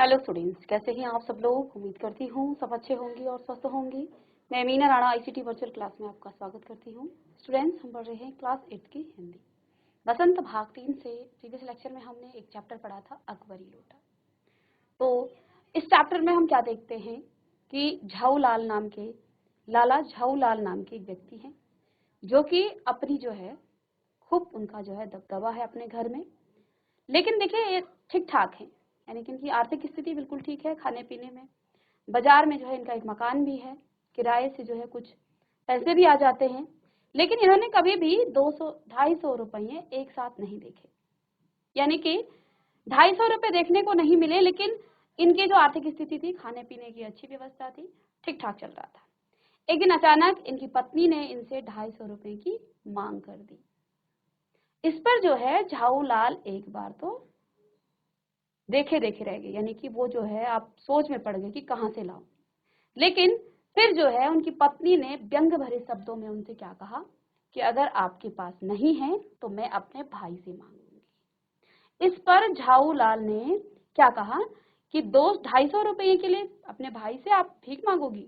Hello students, कैसे हैं आप सब लोग। उम्मीद करती हूँ सब अच्छे होंगे और स्वस्थ होंगे। मैं Meena Rana ICT virtual class में आपका स्वागत करती हूँ। स्टूडेंट्स, हम पढ़ रहे हैं क्लास 8 की हिंदी बसंत भाग 3 से। प्रीवियस लेक्चर में हमने एक चैप्टर पढ़ा था अकबरी लोटा। तो इस चैप्टर में हम क्या देखते हैं कि लाला झाऊलाल नाम के एक व्यक्ति हैं जो कि अपनी जो है खूब उनका जो है दबदबा है अपने घर में। लेकिन देखिए ये ठीक ठाक है, यानी कि इनकी आर्थिक स्थिति बिल्कुल ठीक है। खाने पीने में, बाजार में जो है इनका एक मकान भी है, किराए से जो है कुछ पैसे भी आ जाते हैं। लेकिन इन्होंने कभी भी 200-250 रुपये एक साथ नहीं देखे, यानी कि 250 रुपये देखने को नहीं मिले। लेकिन इनकी जो आर्थिक स्थिति थी, खाने पीने की अच्छी व्यवस्था थी, ठीक ठाक चल रहा था। एक दिन अचानक इनकी पत्नी ने इनसे 250 रुपये की मांग कर दी। इस पर जो है झाऊलाल एक बार तो देखे देखे रह गए, यानी कि वो जो है आप सोच में पड़ गए कि कहां से लाऊं। लेकिन फिर जो है उनकी पत्नी ने व्यंग भरे शब्दों में उनसे क्या कहा कि अगर आपके पास नहीं है तो मैं अपने भाई से मांगूंगी। इस पर झाऊलाल ने क्या कहा कि 250 रुपये के लिए अपने भाई से आप भीख मांगोगी,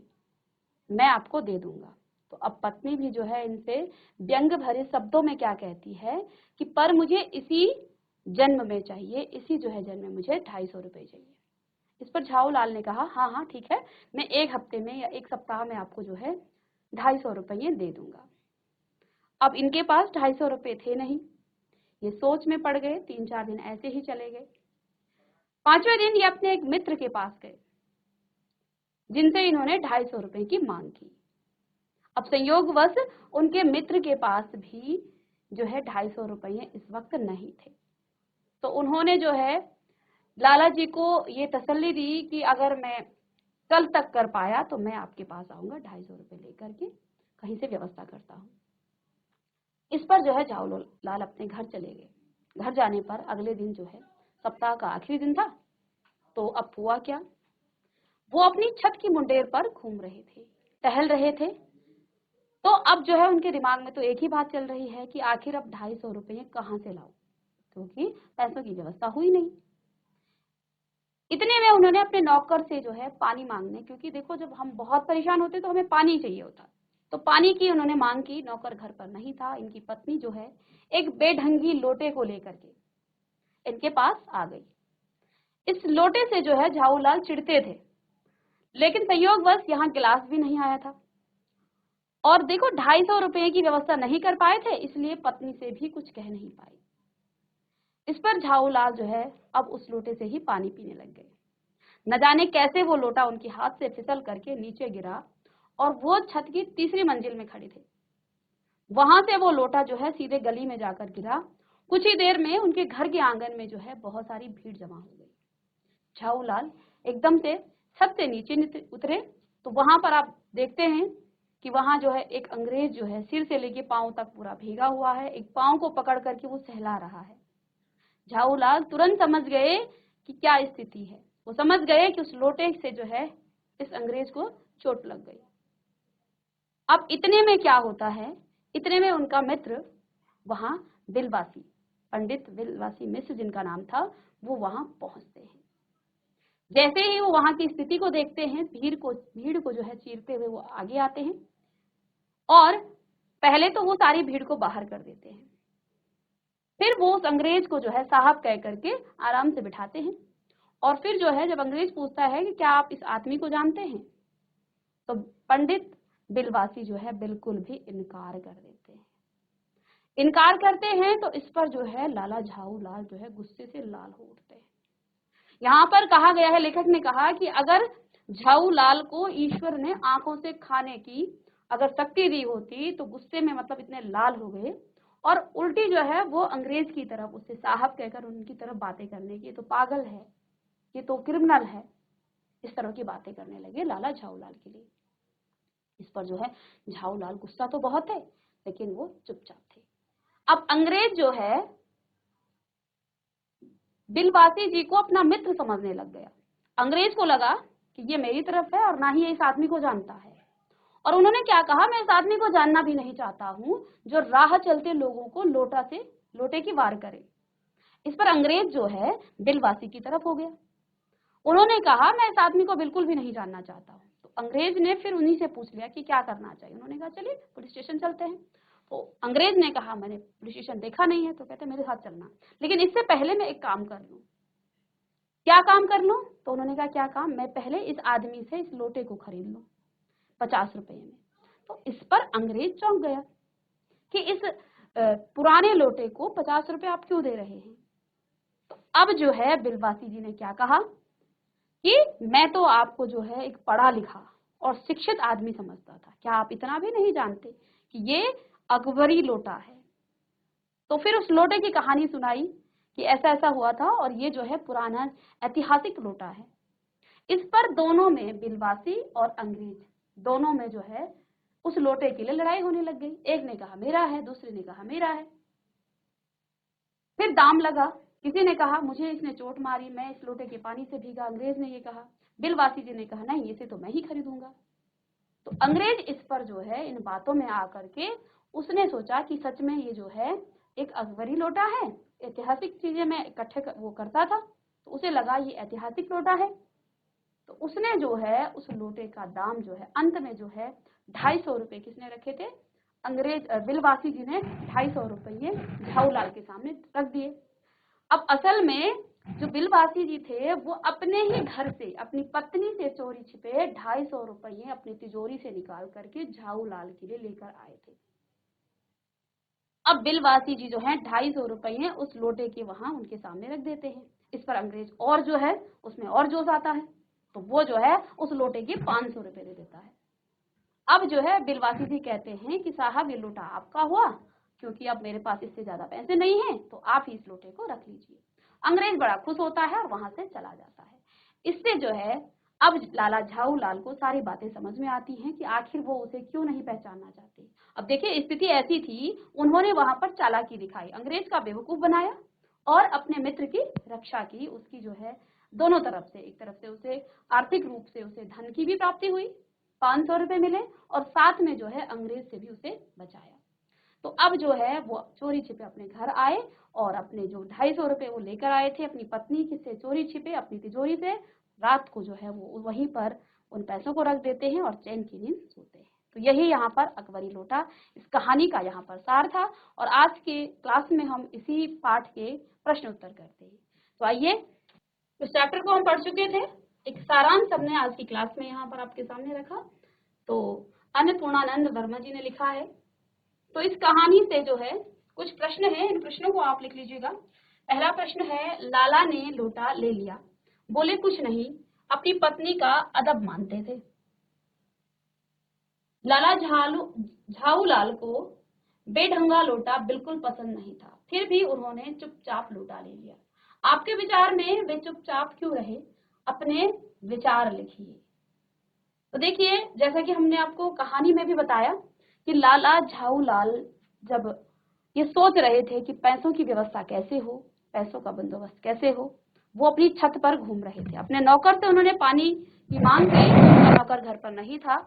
मैं आपको दे दूंगा। तो अब पत्नी भी जो है इनसे व्यंग भरे शब्दों में क्या कहती है कि पर मुझे इसी जन्म में चाहिए, इसी जो है जन्म में मुझे 250 रुपये चाहिए। इस पर झाऊलाल ने कहा हाँ हाँ ठीक है, मैं एक हफ्ते में या एक सप्ताह में आपको जो है 250 रुपये दे दूंगा। अब इनके पास 250 रुपये थे नहीं, ये सोच में पड़ गए। 3-4 दिन ऐसे ही चले गए। 5वें दिन ये अपने एक मित्र के पास गए जिनसे इन्होंने 250 रुपये की मांग की। अब संयोगवश उनके मित्र के पास भी जो है 250 रुपये इस वक्त नहीं थे। तो उन्होंने जो है लाला जी को ये तसल्ली दी कि अगर मैं कल तक कर पाया तो मैं आपके पास आऊंगा 250 रुपये लेकर के, कहीं से व्यवस्था करता हूँ। इस पर जो है झाऊलाल अपने घर चले गए। घर जाने पर अगले दिन जो है सप्ताह का आखिरी दिन था। तो अब हुआ क्या, वो अपनी छत की मुंडेर पर घूम रहे थे, टहल रहे थे। तो अब जो है उनके दिमाग में तो एक ही बात चल रही है कि आखिर अब 250 रुपये कहाँ से लाऊं, क्योंकि पैसों की व्यवस्था हुई नहीं। इतने में उन्होंने अपने नौकर से जो है पानी मांगने, क्योंकि देखो जब हम बहुत परेशान होते तो हमें पानी चाहिए होता, तो पानी की उन्होंने मांग की। नौकर घर पर नहीं था। इनकी पत्नी जो है एक बेढंगी लोटे को लेकर के इनके पास आ गई। इस लोटे से जो है झाऊलाल चिढ़ते थे, लेकिन संयोगवश यहाँ गिलास भी नहीं आया था। और देखो 250 रुपये की व्यवस्था नहीं कर पाए थे, इसलिए पत्नी से भी कुछ कह नहीं पाई। इस पर झाऊलाल जो है अब उस लोटे से ही पानी पीने लग गए। न जाने कैसे वो लोटा उनके हाथ से फिसल करके नीचे गिरा और वो छत की 3री मंजिल में खड़े थे। वहां से वो लोटा जो है सीधे गली में जाकर गिरा। कुछ ही देर में उनके घर के आंगन में जो है बहुत सारी भीड़ जमा हो गई। झाऊलाल एकदम से छत से नीचे उतरे तो वहां पर आप देखते हैं कि वहां जो है एक अंग्रेज जो है सिर से लेके पांव तक पूरा भीगा हुआ है, एक पांव को पकड़ करके वो सहला रहा है। झाऊलाल तुरंत समझ गए कि क्या स्थिति है। वो समझ गए कि उस लोटे से जो है इस अंग्रेज को चोट लग गई। अब इतने में क्या होता है, इतने में उनका मित्र वहां बिलवासी, पंडित बिलवासी मिश्र जिनका नाम था, वो वहां पहुंचते हैं। जैसे ही वो वहां की स्थिति को देखते हैं, भीड़ को जो है चीरते हुए वो आगे आते हैं और पहले तो वो सारी भीड़ को बाहर कर देते हैं। फिर वो उस अंग्रेज को जो है साहब कह करके आराम से बिठाते हैं। और फिर जो है जब अंग्रेज पूछता है कि क्या आप इस आदमी को जानते हैं, तो पंडित बिलवासी जो है बिल्कुल भी इनकार कर देते हैं। इनकार करते हैं तो इस पर जो है लाला झाऊलाल जो है गुस्से से लाल हो उठते हैं। यहाँ पर कहा गया है, लेखक ने कहा कि अगर झाऊलाल को ईश्वर ने आंखों से खाने की अगर शक्ति दी होती तो गुस्से में मतलब इतने लाल हो गए और उल्टी जो है वो अंग्रेज की तरफ उससे साहब कहकर उनकी तरफ बातें करने की, तो पागल है, ये तो क्रिमिनल है, इस तरह की बातें करने लगे लाला झाऊलाल के लिए। इस पर जो है झाऊलाल गुस्सा तो बहुत है लेकिन वो चुपचाप थे। अब अंग्रेज जो है बिलवासी जी को अपना मित्र समझने लग गया। अंग्रेज को लगा कि ये मेरी तरफ है और ना ही ये इस आदमी को जानता है। और उन्होंने क्या कहा, मैं इस आदमी को जानना भी नहीं चाहता हूं जो राह चलते लोगों को लोटे की वार करे। इस पर अंग्रेज जो है बिलवासी की तरफ हो गया। उन्होंने कहा मैं इस आदमी को बिल्कुल भी नहीं जानना चाहता हूँ। तो अंग्रेज ने फिर उन्हीं से पूछ लिया कि क्या करना चाहिए। उन्होंने कहा चलिए पुलिस स्टेशन चलते हैं। तो अंग्रेज ने कहा मैंने पुलिस स्टेशन देखा नहीं है। तो कहते मेरे साथ चलना, लेकिन इससे पहले मैं एक काम कर लूँ। क्या काम कर लूँ? तो उन्होंने कहा क्या काम? मैं पहले इस आदमी से इस लोटे को खरीद लूँ 50 रुपए में। तो इस पर अंग्रेज चौंक गया कि इस पुराने लोटे को 50 रुपए आप क्यों दे रहे हैं। तो अब जो है बिलवासी जी ने क्या कहा कि मैं तो आपको जो है एक पढ़ा लिखा और शिक्षित आदमी समझता था, क्या आप इतना भी नहीं जानते कि ये अकबरी लोटा है। तो फिर उस लोटे की कहानी सुनाई कि ऐसा ऐसा हुआ था और ये जो है पुराना ऐतिहासिक लोटा है। इस पर दोनों में, बिलवासी और अंग्रेज दोनों में जो है उस लोटे के लिए लड़ाई होने लग गई। एक ने कहा मेरा है, दूसरे ने कहा मेरा है। फिर दाम लगा। किसी ने कहा मुझे इसने चोट मारी, मैं इस लोटे के पानी से भीगा। अंग्रेज ने ये कहा। बिलवासी जी ने कहा नहीं, इसे तो मैं ही खरीदूंगा। तो अंग्रेज इस पर जो है इन बातों में आकर के उसने सोचा कि सच में ये जो है एक अकबरी लोटा है, ऐतिहासिक चीजें मैं इकट्ठे वो करता था, तो उसे लगा ये ऐतिहासिक लोटा है। तो उसने जो है उस लोटे का दाम जो है अंत में जो है 250 रुपए किसने रखे थे? अंग्रेज बिलवासी जी ने 250 रुपये झाऊलाल के सामने रख दिए। अब असल में जो बिलवासी जी थे वो अपने ही घर से अपनी पत्नी से चोरी छिपे 250 रुपये अपनी तिजोरी से निकाल करके झाऊलाल के लिए लेकर आए थे। अब बिलवासी जी जो है 250 रुपये उस लोटे के वहां उनके सामने रख देते हैं। इस पर अंग्रेज और जो है उसमें और जोश आता है, तो वो जो है उस लोटे के 500 रुपए दे देता है। अब जो है बिलवासी जी कहते हैं कि साहब ये लोटा आपका हुआ, क्योंकि अब मेरे पास इससे ज्यादा पैसे नहीं हैं, तो आप ही इस लोटे को रख लीजिए। अंग्रेज बड़ा खुश होता है और वहां से चला जाता है। इससे जो है अब लाला झाऊलाल को सारी बातें समझ में आती हैं कि आखिर वो उसे क्यों नहीं पहचानना चाहते। अब देखिए स्थिति ऐसी थी, उन्होंने वहां पर चालाकी दिखाई, अंग्रेज का बेवकूफ बनाया और अपने मित्र की रक्षा की। उसकी जो है दोनों तरफ से, एक तरफ से उसे आर्थिक रूप से उसे धन की भी प्राप्ति हुई, 500 रुपए मिले, और साथ में जो है अंग्रेज से भी उसे बचाया। तो अब जो है वो चोरी छिपे अपने घर आए और अपने जो 250 रुपए वो लेकर आए थे अपनी पत्नी से चोरी छिपे अपनी तिजोरी से, रात को जो है वो वहीं पर उन पैसों को रख देते हैं और चैन की नींद सोते हैं। तो यही यहाँ पर अकबरी लोटा इस कहानी का यहाँ पर सार था। और आज के क्लास में हम इसी पाठ के प्रश्न उत्तर करते हैं। तो आइए, इस चैप्टर को हम पढ़ चुके थे, एक सारांश हमने आज की क्लास में यहाँ पर आपके सामने रखा। तो अन्नपूर्णानंद वर्मा जी ने लिखा है। तो इस कहानी से जो है कुछ प्रश्न है, इन प्रश्नों को आप लिख लीजिएगा। पहला प्रश्न है, लाला ने लोटा ले लिया, बोले कुछ नहीं, अपनी पत्नी का अदब मानते थे। लाला झाऊलाल को बेढंगा लोटा बिल्कुल पसंद नहीं था, फिर भी उन्होंने चुपचाप लोटा ले लिया। आपके विचार में वे चुपचाप क्यों रहे? अपने विचार लिखिए। तो देखिए, जैसा कि हमने आपको कहानी में भी बताया कि लाला झाऊलाल जब ये सोच रहे थे कि पैसों की व्यवस्था कैसे हो, पैसों का बंदोबस्त कैसे हो, वो अपनी छत पर घूम रहे थे। अपने नौकर से उन्होंने पानी की मांग की, उनका नौकर घर पर नहीं था।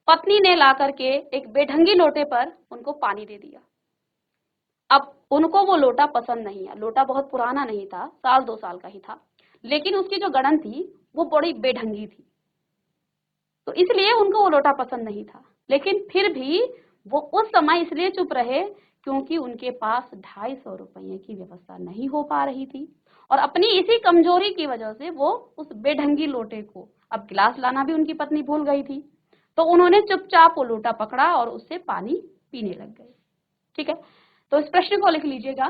पत्नी ने ला करके एक बेढंगी लोटे पर उनको पानी दे दिया। अब उनको वो लोटा पसंद नहीं है, लोटा बहुत पुराना नहीं था, 1-2 साल का ही था, लेकिन उसकी जो गड़न थी वो बड़ी बेढंगी थी, तो इसलिए उनको वो लोटा पसंद नहीं था। लेकिन फिर भी वो उस समय इसलिए चुप रहे क्योंकि उनके पास 250 रुपये की व्यवस्था नहीं हो पा रही थी, और अपनी इसी कमजोरी की वजह से वो उस बेढंगी लोटे को, अब गिलास लाना भी उनकी पत्नी भूल गई थी, तो उन्होंने चुपचाप वो लोटा पकड़ा और उससे पानी पीने लग गए। ठीक है, तो इस प्रश्न को लिख लीजिएगा।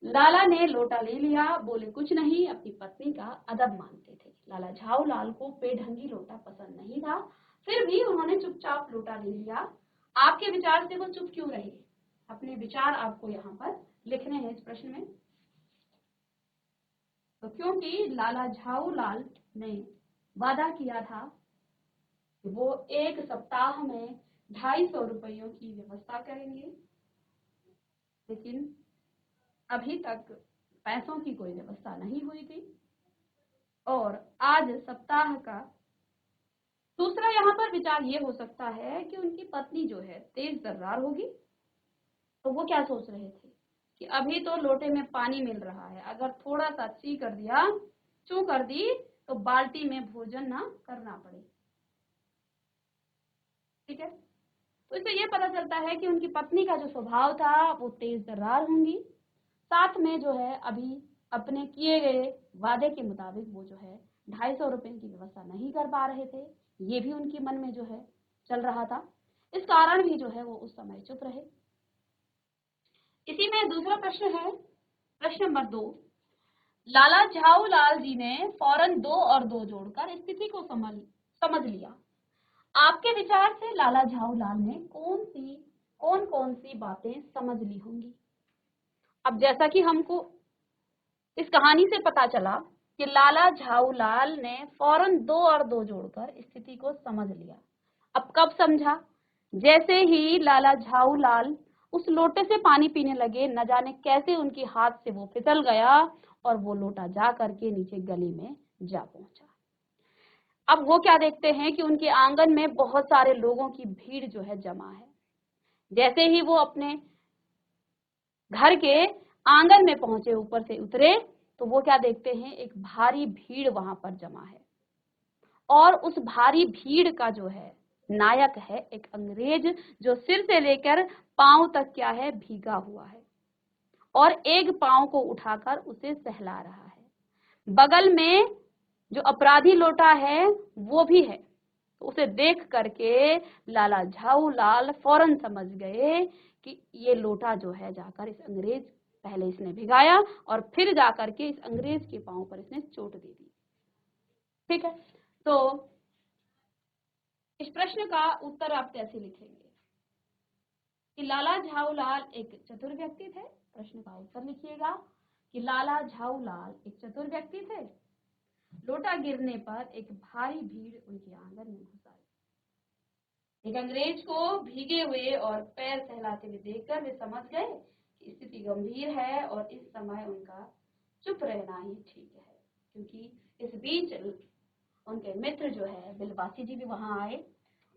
लाला ने लोटा ले लिया, बोले कुछ नहीं, अपनी पत्नी का अदब मानते थे। लाला झाऊलाल को बेढंगी लोटा पसंद नहीं था, फिर भी उन्होंने चुपचाप लोटा ले लिया। आपके विचार से वो चुप क्यों रहे? अपने विचार आपको यहाँ पर लिखने हैं इस प्रश्न में। तो क्योंकि लाला झाऊलाल ने वादा किया था कि वो 1 सप्ताह में 250 रुपयों की व्यवस्था करेंगे, लेकिन अभी तक पैसों की कोई व्यवस्था नहीं हुई थी, और आज सप्ताह का दूसरा यहाँ पर विचार ये हो सकता है कि उनकी पत्नी जो है तेज तर्रार होगी। तो वो क्या सोच रहे थे कि अभी तो लोटे में पानी मिल रहा है, अगर थोड़ा सा ची कर दिया, चू कर दी, तो बाल्टी में भोजन ना करना पड़े। ठीक है, तो इससे ये पता चलता है कि उनकी पत्नी का जो स्वभाव था वो तेज तर्रार होंगी, साथ में जो है अभी अपने किए गए वादे के मुताबिक वो जो है 250 रुपए की व्यवस्था नहीं कर पा रहे थे, ये भी उनके मन में जो है चल रहा था। इस कारण भी जो है वो उस समय चुप रहे। इसी में दूसरा प्रश्न है, प्रश्न नंबर 2। लाला झाऊलाल जी ने फौरन 2 और 2 जोड़कर स्थिति को समझ लिया। आपके विचार से लाला झाऊलाल ने कौन कौन सी बातें समझ ली होंगी? अब जैसा कि हमको इस कहानी से पता चला कि लाला झाऊलाल ने फौरन 2 और 2 जोड़कर स्थिति को समझ लिया। अब कब समझा? जैसे ही लाला झाऊलाल उस लोटे से पानी पीने लगे, न जाने कैसे उनके हाथ से वो फिसल गया और वो लोटा जा करके नीचे गली में जा पहुंचा। अब वो क्या देखते हैं कि उनके आंगन में बहुत सारे लोगों की भीड़ जो है जमा है। जैसे ही वो अपने घर के आंगन में पहुंचे, ऊपर से उतरे, तो वो क्या देखते हैं, एक भारी भीड़ वहां पर जमा है और उस भारी भीड़ का जो है नायक है एक अंग्रेज, जो सिर से लेकर पांव तक क्या है भीगा हुआ है और एक पांव को उठाकर उसे सहला रहा है। बगल में जो अपराधी लोटा है वो भी है। तो उसे देख करके लाला झाऊलाल फौरन समझ गए कि ये लोटा जो है जाकर इस अंग्रेज, पहले इसने भिगाया और फिर जाकर के इस अंग्रेज के पांव पर इसने चोट दे दी। ठीक है, तो इस प्रश्न का उत्तर आप कैसे लिखेंगे कि लाला झाऊलाल एक चतुर व्यक्ति थे? प्रश्न का उत्तर लिखिएगा कि लाला झाऊलाल एक चतुर व्यक्ति थे। लोटा गिरने पर एक भारी भीड़ उनके आंगन में घुस आई। एक अंग्रेज को भीगे हुए और पैर सहलाते हुए देखकर वे समझ गए कि स्थिति गंभीर है और इस समय उनका चुप रहना ही ठीक है, क्योंकि इस बीच उनके मित्र जो है बिलवासी जी भी वहां आए।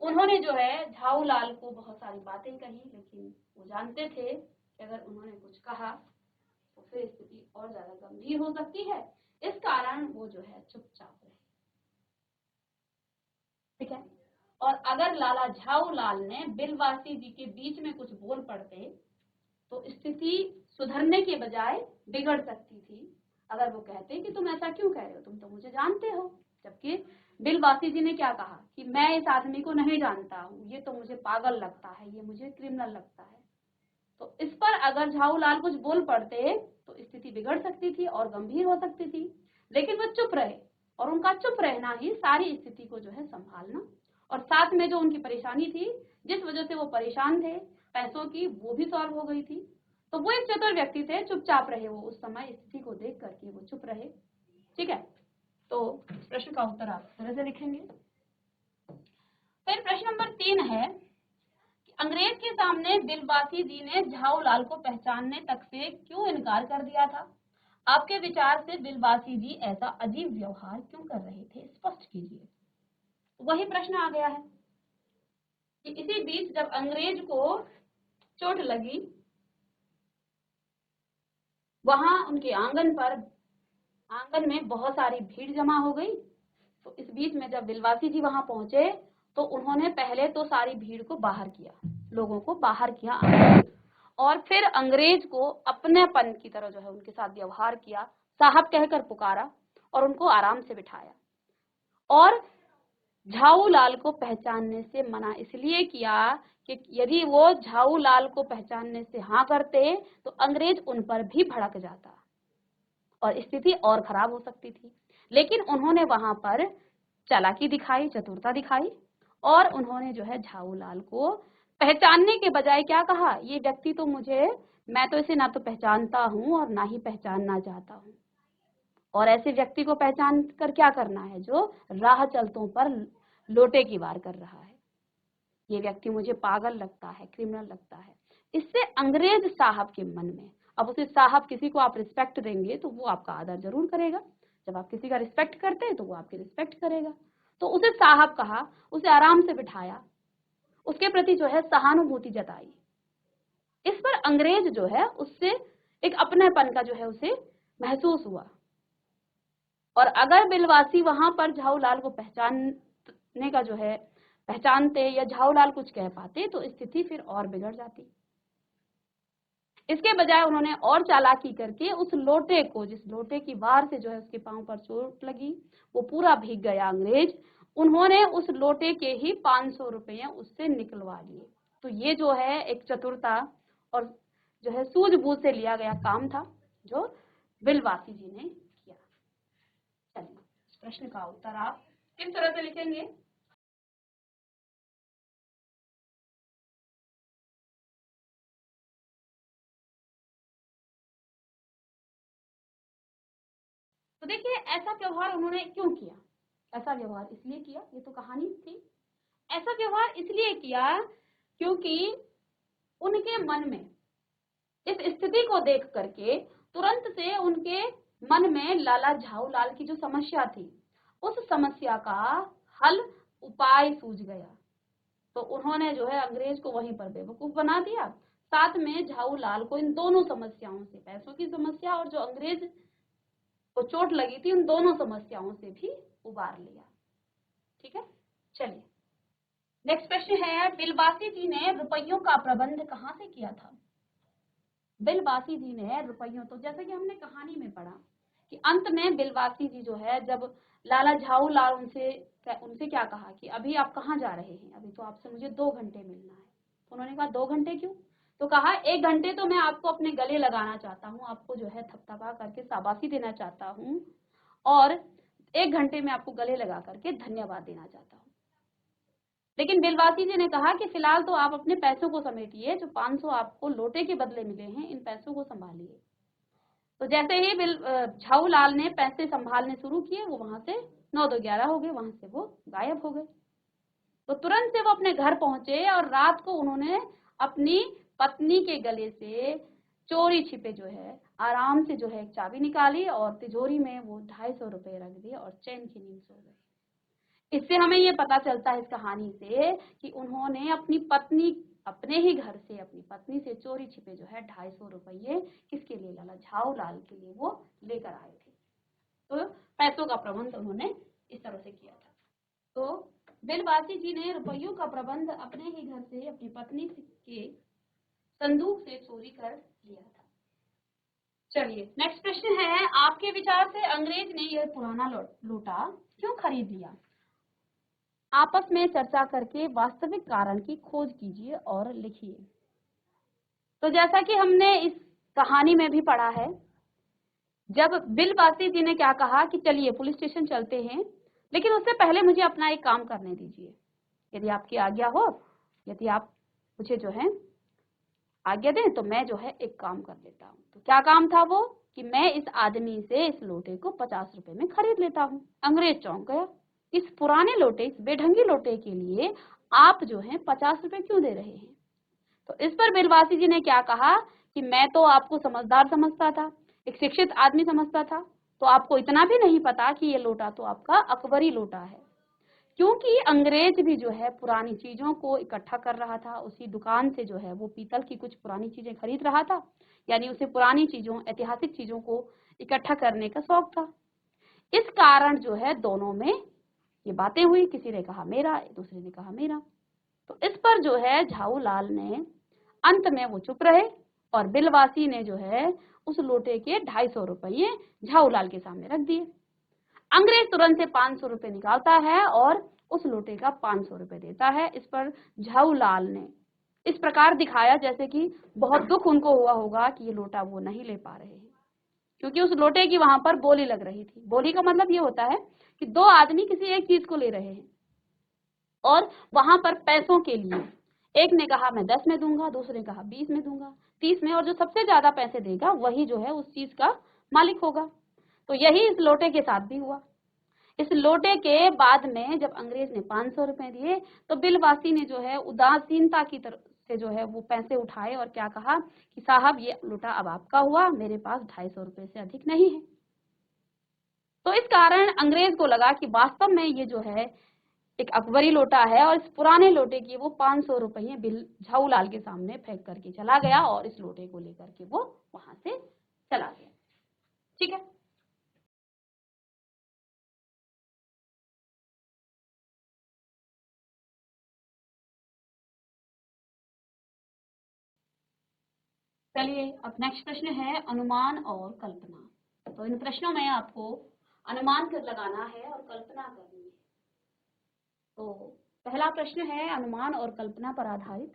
उन्होंने जो है झाऊलाल को बहुत सारी बातें कही, लेकिन वो जानते थे कि अगर उन्होंने कुछ कहा तो फिर स्थिति और ज्यादा गंभीर हो सकती है। इस कारण वो जो है चुपचाप रहे। ठीक है, और अगर लाला झाऊलाल ने बिलवासी जी के बीच में कुछ बोल पड़ते तो स्थिति सुधरने के बजाय बिगड़ सकती थी। अगर वो कहते कि तुम ऐसा क्यों कह रहे हो, तुम तो मुझे जानते हो, जबकि बिलवासी जी ने क्या कहा कि मैं इस आदमी को नहीं जानता हूँ, ये तो मुझे पागल लगता है, ये मुझे क्रिमिनल लगता है। तो इस पर अगर झाऊलाल कुछ बोल पड़ते तो स्थिति बिगड़ सकती थी और गंभीर हो सकती थी, लेकिन वो चुप रहे और उनका चुप रहना ही सारी स्थिति को जो है संभालना, और साथ में जो उनकी परेशानी थी, जिस वजह से वो परेशान थे पैसों की, वो भी सॉल्व हो गई थी। तो वो एक चतुर व्यक्ति थे, चुपचाप रहे वो उस समय, स्थिति को देख करके वो चुप रहे। ठीक है, तो इस प्रश्न का उत्तर आप इस तरह से लिखेंगे। फिर प्रश्न नंबर 3 है कि अंग्रेज के सामने बिलवासी जी ने झाऊलाल को पहचानने तक से क्यों इनकार कर दिया था? आपके विचार से बिलवासी जी ऐसा अजीब व्यवहार क्यों कर रहे थे, स्पष्ट कीजिए। वही प्रश्न आ गया है कि इसी बीच जब अंग्रेज को चोट लगी, वहां उनके आंगन में बहुत सारी भीड़ जमा हो गई। तो इस बीच में जब बिलवासी जी वहां पहुंचे तो उन्होंने पहले तो सारी भीड़ को बाहर किया, लोगों को बाहर किया और फिर अंग्रेज को अपनेपन की तरह जो है उनके साथ व्यवहार किया, साहब कहकर पुकारा और उनको आराम से बिठाया और झाऊलाल को पहचानने से मना इसलिए किया कि यदि वो झाऊलाल को पहचानने से हाँ करते तो अंग्रेज उन पर भी भड़क जाता और स्थिति और खराब हो सकती थी। लेकिन उन्होंने वहां पर चालाकी दिखाई, चतुरता दिखाई और उन्होंने जो है झाऊलाल को पहचानने के बजाय क्या कहा, ये व्यक्ति तो मैं तो इसे ना तो पहचानता हूं और ना ही पहचानना चाहता हूं, और ऐसे व्यक्ति को पहचान कर क्या करना है जो राह चलतों पर लोटे की वार कर रहा है। ये व्यक्ति मुझे पागल लगता है, क्रिमिनल लगता है। इससे अंग्रेज साहब के मन में, अब उसे साहब, किसी को आप रिस्पेक्ट देंगे तो वो आपका आदर जरूर करेगा। जब आप किसी का रिस्पेक्ट करते हैं तो वो आपकी रिस्पेक्ट करेगा। तो उसे साहब कहा, उसे आराम से बिठाया, उसके प्रति जो है सहानुभूति जताई। इस पर अंग्रेज जो है उससे एक अपनेपन का जो है उसे महसूस हुआ। और अगर बिलवासी वहां पर झाऊलाल को पहचानने का जो है पहचानते या झाऊलाल कुछ कह पाते तो स्थिति फिर और बिगड़ जाती। इसके बजाय उन्होंने और चालाकी करके उस लोटे को, जिस लोटे की वार से जो है उसके पांव पर चोट लगी, वो पूरा भीग गया अंग्रेज, उन्होंने उस लोटे के ही 500 रुपये उससे निकलवा लिए। तो ये जो है एक चतुरता और जो है सूझबूझ से लिया गया काम था जो बिलवासी जी ने किया। चलिए, इस प्रश्न का उत्तर आप किस तरह से लिखेंगे? तो देखिए, ऐसा व्यवहार उन्होंने क्यों किया? ऐसा व्यवहार इसलिए किया, ये तो कहानी थी। ऐसा व्यवहार इसलिए किया क्योंकि उनके मन में इस स्थिति को देख करके तुरंत से उनके मन में लाला झाऊलाल की जो समस्या थी उस समस्या का हल, उपाय सूझ गया। तो उन्होंने जो है अंग्रेज को वहीं पर बेवकूफ बना दिया, साथ में झाऊलाल को इन दोनों समस्याओं से, पैसों की समस्या और जो अंग्रेज को चोट लगी थी, उन दोनों समस्याओं से भी उबार लिया। ठीक है, चलिए नेक्स्ट प्रश्न है, बिलवासी जी ने रुपयों का प्रबंध कहां से किया था? बिलवासी जी ने रुपयों, तो जैसे कि हमने कहानी में पढ़ा कि अंत में बिलवासी जी जो है, जब लाला झाऊलाल उनसे क्या कहा कि अभी आप कहाँ जा रहे हैं, अभी तो आपसे मुझे 2 घंटे मिलना है। तो उन्होंने कहा 2 घंटे क्यों? तो कहा 1 घंटे तो मैं आपको अपने गले लगाना चाहता हूँ, आपको जो है थपथपा करके शाबाशी देना चाहता हूँ, और 1 घंटे में आपको गले लगा करके धन्यवाद देना चाहता हूँ। लेकिन बिलवासी जी ने कहा कि फिलहाल तो आप अपने पैसों को समेटिए, जो 500 आपको लोटे के बदले मिले हैं, इन पैसों को संभालिए। तो जैसे ही झाऊलाल ने पैसे संभालने शुरू किए, वो वहां से 9 2 11 हो गए, वहां से वो गायब हो गए। तो तुरंत से वो अपने घर पहुंचे और रात को उन्होंने अपनी पत्नी के गले से चोरी छिपे जो है आराम से जो है एक चाबी निकाली और तिजोरी में वो 250 रुपए रख दिए और चैन की नींद सो गए। इससे हमें ये पता चलता है इस कहानी से कि उन्होंने अपने ही घर से अपनी पत्नी से चोरी छिपे जो है 250 रुपये किसके लिए? लाला झाऊलाल के लिए वो लेकर आए थे। तो पैसों का प्रबंध उन्होंने इस तरह से किया था। तो बिलवासी जी ने रुपयों का प्रबंध अपने ही घर से अपनी पत्नी के संदूक से चोरी कर लिया था। चलिए नेक्स्ट प्रश्न है, आपके विचार से अंग्रेज ने यह पुराना लोटा क्यों खरीद लिया? आपस में चर्चा करके वास्तविक कारण की खोज कीजिए और लिखिए। तो जैसा कि हमने इस कहानी में भी पढ़ा है, जब बिलवासी जी ने क्या कहा कि चलिए पुलिस स्टेशन चलते हैं, लेकिन उससे पहले मुझे अपना एक काम करने दीजिए, यदि आपकी आज्ञा हो, यदि आप मुझे जो है आज्ञा दें तो मैं जो है एक काम कर लेता हूँ। तो क्या काम था वो? कि मैं इस आदमी से इस लोटे को 50 रुपए में खरीद लेता हूँ। अंग्रेज चौंक गया, इस पुराने लोटे, इस बेढंगी लोटे के लिए आप जो है 50 रुपए क्यों दे रहे हैं? तो इस पर बिलवासी जी ने क्या कहा कि मैं तो आपको समझदार समझता था, एक शिक्षित आदमी समझता था, तो आपको इतना भी नहीं पता कि ये लोटा तो आपका अकबरी लोटा है। क्योंकि अंग्रेज भी जो है पुरानी चीजों को इकट्ठा कर रहा था, उसी दुकान से जो है वो पीतल की कुछ पुरानी चीजें खरीद रहा था, यानी उसे पुरानी चीजों, ऐतिहासिक चीजों को इकट्ठा करने का शौक था। इस कारण जो है दोनों में ये बातें हुई, किसी ने कहा मेरा, दूसरे ने कहा मेरा। तो इस पर जो है झाऊलाल ने अंत में वो चुप रहे और बिलवासी ने जो है उस लोटे के 250 रुपये झाऊलाल के सामने रख दिए। अंग्रेज तुरंत से 500 रुपए निकालता है और उस लोटे का 500 रुपए देता है। इस पर झाऊलाल ने इस प्रकार दिखाया जैसे कि बहुत दुख उनको हुआ होगा कि ये लोटा वो नहीं ले पा रहे हैं, क्योंकि उस लोटे की वहां पर बोली लग रही थी। बोली का मतलब ये होता है कि 2 आदमी किसी एक चीज को ले रहे हैं और वहां पर पैसों के लिए एक ने कहा मैं 10 में दूंगा, दूसरे ने कहा 20 में दूंगा, 30 में, और जो सबसे ज्यादा पैसे देगा वही जो है उस चीज का मालिक होगा। तो यही इस लोटे के साथ भी हुआ। इस लोटे के बाद में जब अंग्रेज ने 500 रुपए दिए तो बिलवासी ने जो है उदासीनता की तरफ से जो है वो पैसे उठाए और क्या कहा कि साहब ये लोटा अब आपका हुआ, मेरे पास 250 रुपए से अधिक नहीं है। तो इस कारण अंग्रेज को लगा कि वास्तव में ये जो है एक अकबरी लोटा है और इस पुराने लोटे की वो 500 रुपये बिल झाऊलाल के सामने फेंक करके चला गया और इस लोटे को लेकर के वो वहां से चला गया। ठीक है। चलिए अब नेक्स्ट प्रश्न है अनुमान और कल्पना। तो इन प्रश्नों में आपको अनुमान कर लगाना है और कल्पना करनी है। तो पहला प्रश्न है अनुमान और कल्पना पर आधारित।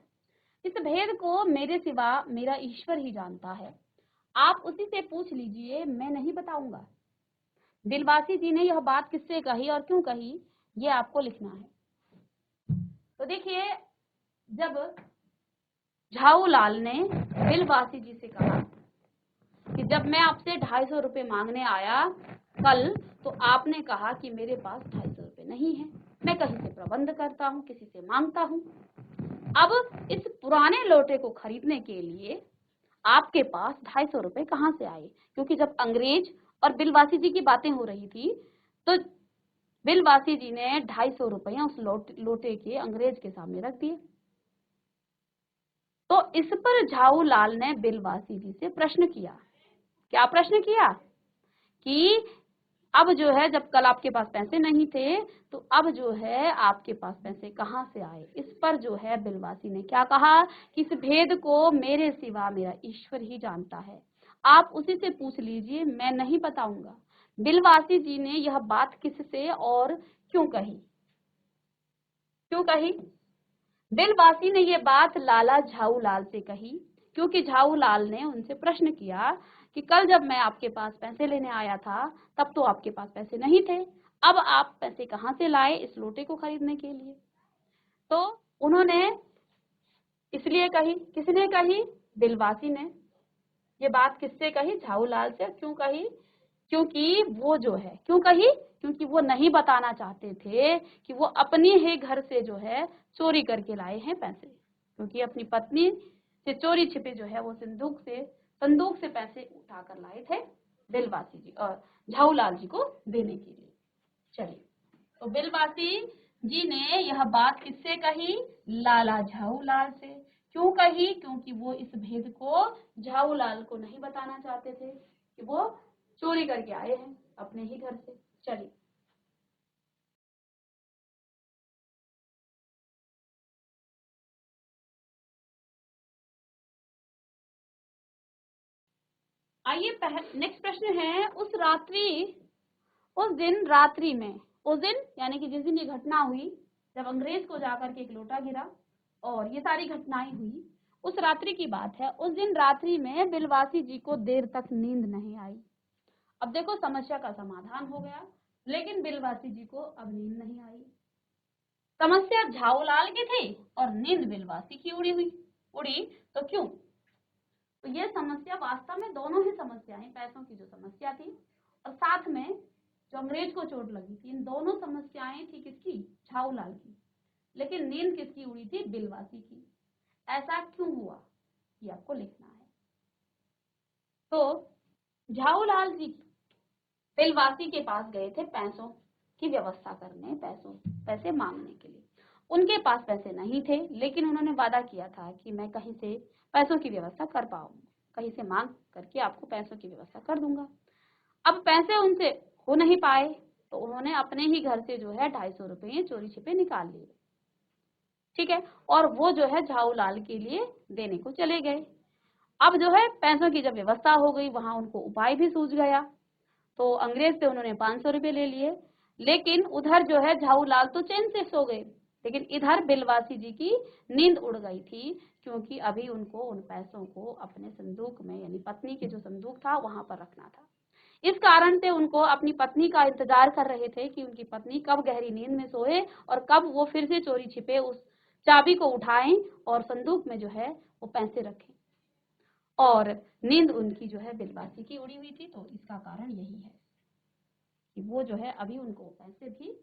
इस भेद को मेरे सिवा मेरा ईश्वर ही जानता है, आप उसी से पूछ लीजिए, मैं नहीं बताऊंगा। दिलवासी जी ने यह बात किससे कही और क्यों कही, ये आपको लिखना है। तो देखिए, जब झाऊलाल ने दिलवासी जी से कहा कि जब मैं आपसे 250 रुपये मांगने आया कल, तो आपने कहा कि मेरे पास 250 रुपये नहीं है, मैं कहीं से प्रबंध करता हूँ, किसी से मांगता हूँ। अब इस पुराने लोटे को खरीदने के लिए आपके पास 250 रुपये कहाँ से आए? क्योंकि जब अंग्रेज और बिलवासी जी की बातें हो रही थी तो बिलवासी जी ने 250 रुपये उस लोटे के अंग्रेज के सामने रख दिए। तो इस पर झाऊलाल ने बिलवासी जी से प्रश्न किया। क्या प्रश्न किया? कि अब जो है, जब कल आपके पास पैसे नहीं थे तो अब जो है आपके पास पैसे कहाँ से आए? इस पर जो है बिलवासी ने क्या कहा कि इस भेद को मेरे सिवा मेरा ईश्वर ही जानता है, आप उसी से पूछ लीजिए, मैं नहीं बताऊंगा। बिलवासी जी ने यह बात किससे और क्यों कही? क्यों कही? बिलवासी ने ये बात लाला झाऊलाल से कही क्योंकि झाऊलाल ने उनसे प्रश्न किया कि कल जब मैं आपके पास पैसे लेने आया था तब तो आपके पास पैसे नहीं थे, अब आप पैसे कहाँ से लाए इस लोटे को खरीदने के लिए? तो उन्होंने इसलिए कही। किसने कही? बिलवासी ने। ये बात किससे कही? झाऊलाल से। क्यों कही? क्योंकि वो जो है, क्यों कही? क्योंकि वो नहीं बताना चाहते थे कि वो अपने ही घर से जो है चोरी करके लाए हैं पैसे, क्योंकि अपनी पत्नी से चोरी छिपे जो है वो संदूक से पैसे उठा कर लाए थे बिलवासी जी और झाऊलाल जी को देने के लिए। चलिए, तो बिलवासी जी ने यह बात किससे कही? लाला झाऊलाल से। क्यों कही? क्योंकि वो इस भेद को झाऊलाल को नहीं बताना चाहते थे कि वो चोरी करके आए हैं अपने ही घर से। चलिए, आइए नेक्स्ट प्रश्न है उस दिन रात्रि में, उस दिन यानी कि जिस दिन ये घटना हुई, जब अंग्रेज को जाकर के एक लोटा गिरा और ये सारी घटनाएं हुई, उस रात्रि की बात है। उस दिन रात्रि में बिलवासी जी को देर तक नींद नहीं आई। अब देखो, समस्या का समाधान हो गया, लेकिन बिलवासी जी को अब नींद नहीं आई। समस्या झाऊलाल की थी और नींद बिलवासी की उड़ी। तो क्यों? तो ये समस्या वास्तव में दोनों ही समस्याएं, पैसों की जो समस्या थी और साथ में जो अंग्रेज को चोट लगी थी, इन दोनों समस्याएं थी किसकी? झाऊलाल की। लेकिन नींद किसकी उड़ी थी? बिलवासी की। ऐसा क्यों हुआ, ये आपको लिखना है। तो झाऊलाल जी बिलवासी के पास गए थे पैसों की व्यवस्था करने, पैसे मांगने के लिए। उनके पास पैसे नहीं थे, लेकिन उन्होंने वादा किया था कि मैं कहीं से पैसों की व्यवस्था कर पाऊंगा, कहीं से मांग करके आपको पैसों की व्यवस्था कर दूंगा। अब पैसे उनसे हो नहीं पाए तो उन्होंने अपने ही घर से जो है 250 रुपये चोरी छिपे निकाल लिए। ठीक है, और वो जो है झाऊलाल के लिए देने को चले गए। अब जो है पैसों की जब व्यवस्था हो गई, वहां उनको उपाय भी सूझ गया। तो अंग्रेज से उन्होंने 500 रुपये ले लिए, लेकिन उधर जो है झाऊलाल तो चैन से सो गए, लेकिन इधर बिलवासी जी की नींद उड़ गई थी, क्योंकि अभी उनको उन पैसों को अपने संदूक में, यानी पत्नी के जो संदूक था वहां पर रखना था। इस कारण से उनको अपनी पत्नी का इंतजार कर रहे थे कि उनकी पत्नी कब गहरी नींद में सोए और कब वो फिर से चोरी छिपे उस चाबी को उठाएं और संदूक में जो है वो पैसे रखें। और नींद उनकी जो है बिलवासी की उड़ी हुई थी, तो इसका कारण यही है कि वो जो है अभी उनको पैसे भी।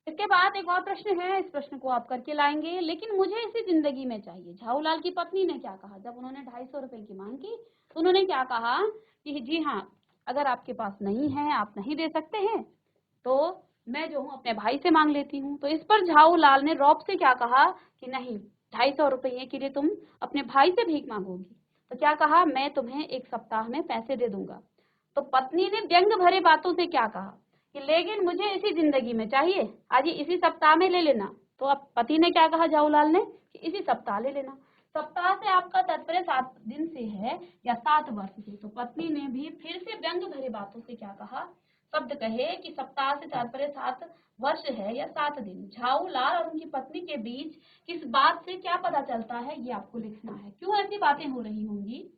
इसके बाद एक और प्रश्न है, इस प्रश्न को आप करके लाएंगे, लेकिन मुझे इसी जिंदगी में चाहिए। झाऊलाल की पत्नी ने क्या कहा जब उन्होंने 250 रुपए की मांग की? तो उन्होंने क्या कहा कि जी हाँ, अगर आपके पास नहीं है, आप नहीं दे सकते हैं, तो मैं जो हूँ अपने भाई से मांग लेती हूँ। तो इस पर झाऊलाल ने रौब से क्या कहा कि नहीं, 250 रुपये के लिए तुम अपने भाई से भीख मांगोगी? तो क्या कहा, मैं तुम्हें 1 सप्ताह में पैसे दे दूंगा। तो पत्नी ने व्यंग भरे बातों से क्या कहा कि लेकिन मुझे इसी जिंदगी में चाहिए, आज इसी सप्ताह में ले लेना। तो अब पति ने क्या कहा जाऊलाल ने कि इसी सप्ताह ले लेना। सप्ताह से आपका तात्पर्य 7 दिन से है या 7 वर्ष से। तो पत्नी ने भी फिर से व्यंग भरे बातों से क्या कहा, शब्द कहे कि सप्ताह से तात्पर्य 7 वर्ष है या 7 दिन। झाऊलाल और उनकी पत्नी के बीच किस बात से क्या पता चलता है, ये आपको लिखना है। क्यों ऐसी बातें हो रही होंगी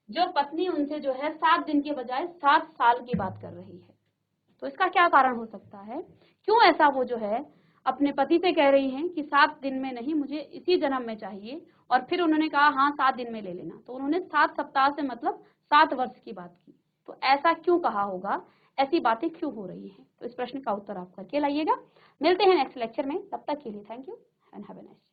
जो पत्नी उनसे जो है 7 दिन के बजाय 7 साल की बात कर रही है। तो इसका क्या कारण हो सकता है, क्यों ऐसा वो जो है अपने पति से कह रही हैं कि 7 दिन में नहीं, मुझे इसी जन्म में चाहिए, और फिर उन्होंने कहा हाँ 7 दिन में ले लेना। तो उन्होंने 7 सप्ताह से मतलब 7 वर्ष की बात की। तो ऐसा क्यों कहा होगा, ऐसी बातें क्यों हो रही हैं? तो इस प्रश्न का उत्तर आप करके लाइएगा। मिलते हैं नेक्स्ट लेक्चर में, तब तक के लिए thank you and have a nice day.